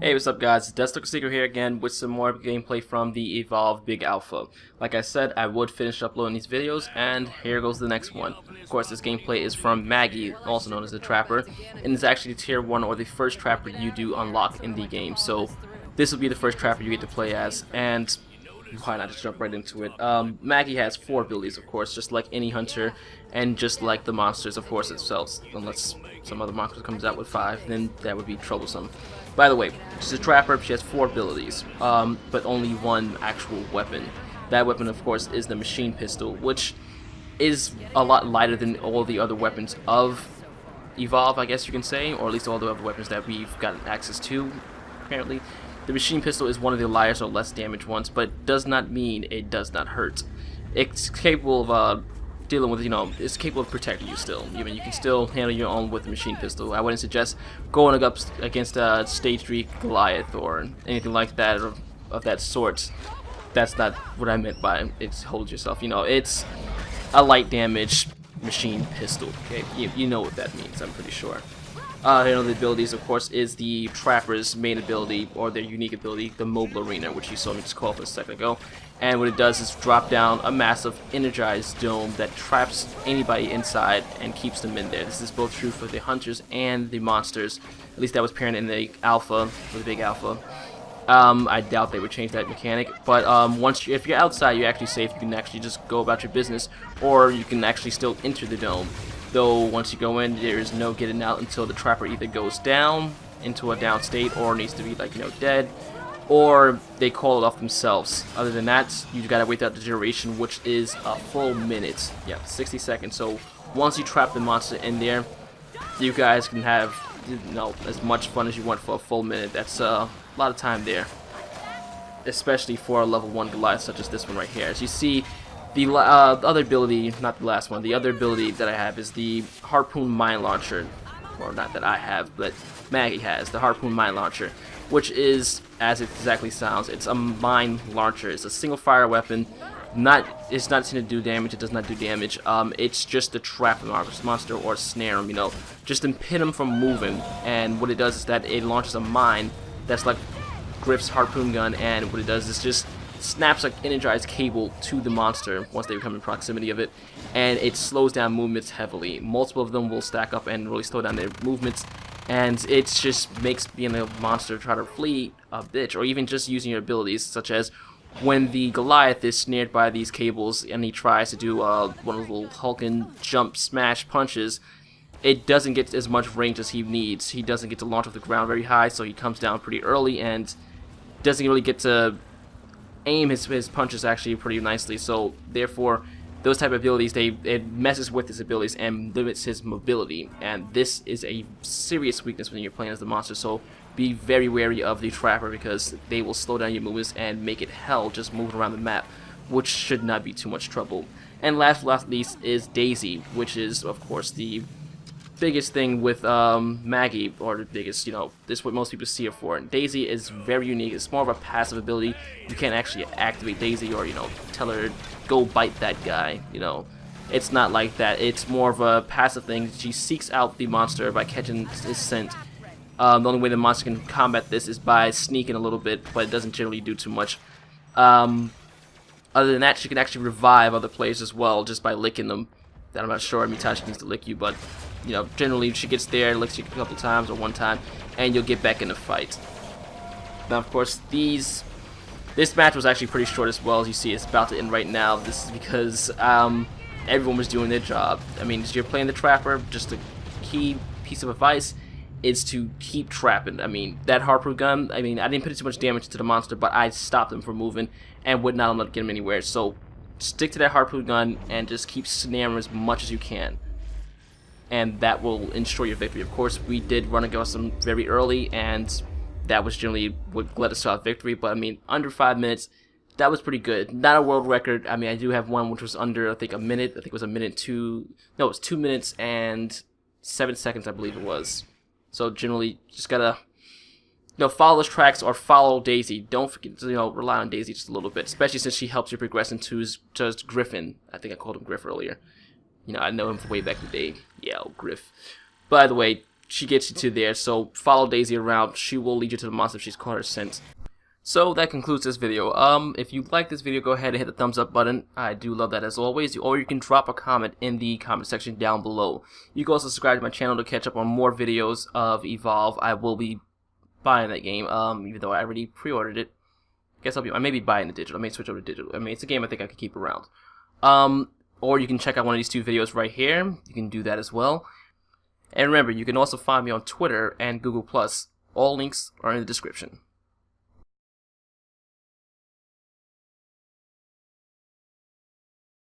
Hey, what's up guys, it's Seeker here again with some more gameplay from the Evolve Big Alpha. Like I said, I would finish uploading these videos, and here goes the next one. Of course, this gameplay is from Maggie, also known as the Trapper, and it's actually tier 1 or the first Trapper you do unlock in the game. So this will be the first Trapper you get to play as, and why not just jump right into it. Maggie has 4 abilities, of course, just like any hunter, and just like the monsters, of course, itself. Unless some other monster comes out with 5, then that would be troublesome. By the way, she's a Trapper, she has 4 abilities, but only 1 actual weapon. That weapon, of course, is the machine pistol, which is a lot lighter than all the other weapons of Evolve, I guess you can say, or at least all the other weapons that we've gotten access to, apparently. The machine pistol is one of the lighter or less damaged ones, but does not mean it does not hurt. It's capable of dealing with, it's capable of protecting you still. You can still handle your own with the machine pistol. I wouldn't suggest going up against a stage 3 Goliath or anything like that or of that sort. That's not what I meant by it holds yourself. It's a light damage machine pistol. Okay, you know what that means, I'm pretty sure. The abilities, of course, is the Trapper's main ability, or their unique ability, the Mobile Arena, which you saw me just call for a second ago. And what it does is drop down a massive energized dome that traps anybody inside and keeps them in there. This is both true for the hunters and the monsters. At least that was apparent in the alpha, for the big alpha. I doubt they would change that mechanic, but if you're outside, you're actually safe. You can actually just go about your business, or you can actually still enter the dome. Though once you go in, there is no getting out until the Trapper either goes down into a down state or needs to be dead, or they call it off themselves. Other than that, you gotta wait out the duration, which is a full minute. Yeah, 60 seconds. So once you trap the monster in there, you guys can have as much fun as you want for a full minute. That's a lot of time there, especially for a level 1 Goliath such as this one right here. As you see, the other ability, not the last one, the other ability that I have is the Harpoon Mine Launcher. Or not that I have, but Maggie has, the Harpoon Mine Launcher, which is, as it exactly sounds, it's a mine launcher. It's a single fire weapon. It's not seen to do damage, it does not do damage. It's just to trap the monster or snare him, just to impede him from moving. And what it does is that it launches a mine that's like Griff's harpoon gun, and what it does is just snaps an energized cable to the monster once they become in proximity of it, and it slows down movements heavily. Multiple of them will stack up and really slow down their movements, and it just makes being a monster try to flee a bitch, or even just using your abilities, such as when the Goliath is snared by these cables and he tries to do one of those little hulking jump smash punches. It doesn't get as much range as he needs. He doesn't get to launch off the ground very high, so he comes down pretty early and doesn't really get to aim his punches actually pretty nicely. So therefore, those type of abilities, it messes with his abilities and limits his mobility, and this is a serious weakness when you're playing as the monster. So be very wary of the Trapper, because they will slow down your movements and make it hell just moving around the map, which should not be too much trouble. And last but not least is Daisy, which is of course the biggest thing with Maggie, or the biggest, this is what most people see her for. And Daisy is very unique. It's more of a passive ability. You can't actually activate Daisy or, tell her, go bite that guy, It's not like that. It's more of a passive thing. She seeks out the monster by catching his scent. The only way the monster can combat this is by sneaking a little bit, but it doesn't generally do too much. Other than that, she can actually revive other players as well, just by licking them. That I'm not sure how many times she needs to lick you, but generally she gets there, licks you a couple times or one time, and you'll get back in the fight. Now, of course, this match was actually pretty short as well. As you see, it's about to end right now. This is because everyone was doing their job. As you're playing the Trapper, just a key piece of advice is to keep trapping. That harpoon gun, I didn't put too much damage to the monster, but I stopped him from moving and would not let him get him anywhere. So stick to that harpoon gun and just keep snaring as much as you can, and that will ensure your victory. Of course, we did run against them very early, and that was generally what led us to our victory. But under 5 minutes, that was pretty good. Not a world record. I do have one which was under, I think, a minute. I think it was it was 2 minutes and 7 seconds, I believe it was. So generally, just gotta follow those tracks or follow Daisy. Don't forget to rely on Daisy just a little bit, especially since she helps you progress into just Griffin. I think I called him Griff earlier. I know him from way back in the day. Yeah, old Griff. By the way, she gets you to there. So follow Daisy around. She will lead you to the monster if she's caught her scent. So that concludes this video. If you like this video, go ahead and hit the thumbs up button. I do love that as always. Or you can drop a comment in the comment section down below. You can also subscribe to my channel to catch up on more videos of Evolve. I will be buying that game, even though I already pre-ordered it. I may be buying the digital. I may switch over to digital. I mean, it's a game I think I could keep around. Or you can check out one of these 2 videos right here. You can do that as well. And remember, you can also find me on Twitter and Google+. All links are in the description.